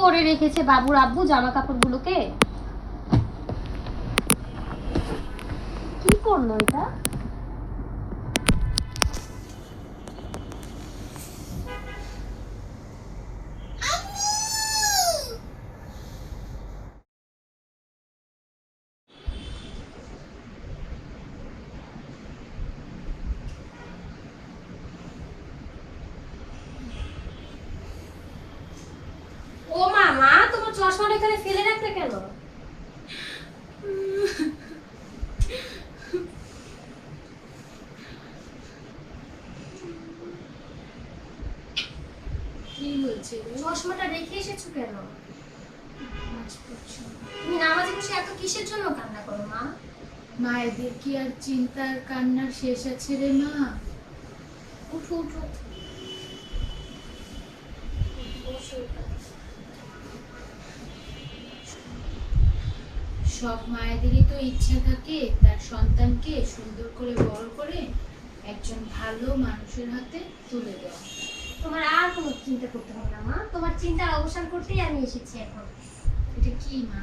করে রেখেছে বাবুর আব্বু জামা কাপড়গুলোকে? কি করলো এটা? ও মামা, তোমার চশমাটা এখানে ফেলে রাখলে কেন? কি হয়েছে? চশমাটা রেখে এসেছো কেন? তুমি নামাজে বসে এত কিসের জন্য কান্না করো মা? মায়েদের কি আর চিন্তার কান্নার শেষ আছে রে মা? উঠো উঠো। সব মায়েদেরই তো ইচ্ছা থাকে তার সন্তানকে সুন্দর করে বড় করে একজন ভালো মানুষের হাতে তুলে দেওয়া। তোমার আর কোনো চিন্তা করতে হবে না মা, তোমার চিন্তার অবসান করতেই আমি এসেছি এখন। এটা কি মা?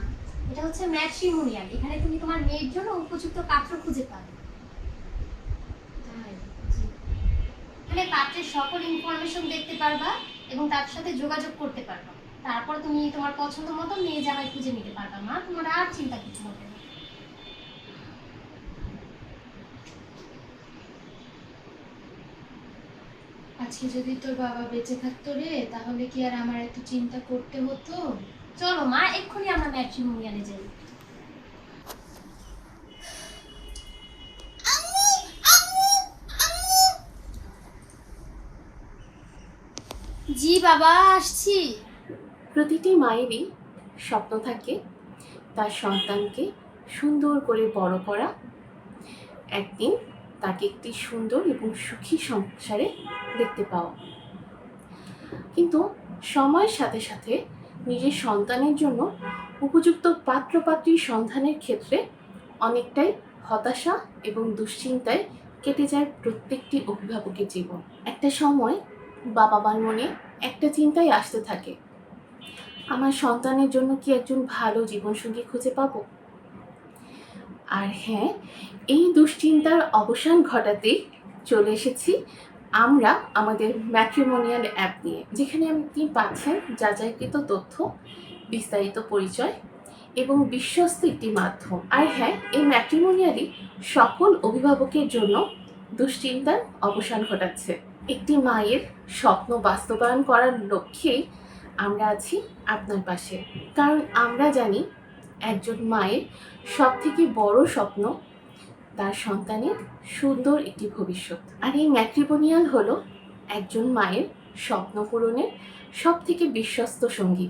এটা হচ্ছে ম্যাট্রিমোনিয়াল। এখানে তুমি তোমার মেয়ের জন্য উপযুক্ত পাত্র খুঁজে পাবে। তাই? এখানে পাত্রের সকল ইনফরমেশন দেখতে পারবা এবং তার সাথে যোগাযোগ করতে পারবা। তারপর তুমি তোমার পছন্দ মতো মেয়ে জামাই খুঁজে নিতে পারবা মা, তোমার আর চিন্তা কিছু হবে না। আজকে যদি তোর বাবা বেঁচে থাকতো রে, তাহলে কি আর আমার এত চিন্তা করতে হতো? চলো মা, এক্ষুনি আমরা ম্যাট্রিমোনিয়ালে যাই। জি বাবা, আসছি। প্রতিটি মায়েরই স্বপ্ন থাকে তার সন্তানকে সুন্দর করে বড় করা, একদিন তাকে একটি সুন্দর এবং সুখী সংসারে দেখতে পাওয়া। কিন্তু সময়ের সাথে সাথে নিজের সন্তানের জন্য উপযুক্ত পাত্রপাত্রীর সন্ধানের ক্ষেত্রে অনেকটাই হতাশা এবং দুশ্চিন্তায় কেটে যায় প্রত্যেকটি অভিভাবকের জীবন। একটা সময় বাবা মার মনে একটা চিন্তাই আসতে থাকে, আমার সন্তানের জন্য কি একজন ভালো জীবনসঙ্গী খুঁজে পাবো? আর হ্যাঁ, এই দুশ্চিন্তার অবসান ঘটাতে চলে এসেছি আমরা আমাদের ম্যাট্রিমোনিয়াল অ্যাপ নিয়ে, যেখানে আপনি পাচ্ছেন যাচাইকৃত তথ্য, বিস্তারিত পরিচয় এবং বিশ্বস্ত একটি মাধ্যম। আর হ্যাঁ, এই ম্যাট্রিমোনিয়ালই সকল অভিভাবকের জন্য দুশ্চিন্তার অবসান ঘটাচ্ছে। একটি মায়ের স্বপ্ন বাস্তবায়ন করার লক্ষ্যেই আমরা আছি আপনার পাশে, কারণ আমরা জানি একজন মায়ের সবথেকে বড় স্বপ্ন তার সন্তানের সুন্দর একটি ভবিষ্যৎ। আর এই ম্যাট্রিমোনিয়াল হলো একজন মায়ের স্বপ্ন পূরণের সবথেকে বিশ্বস্ত সঙ্গী।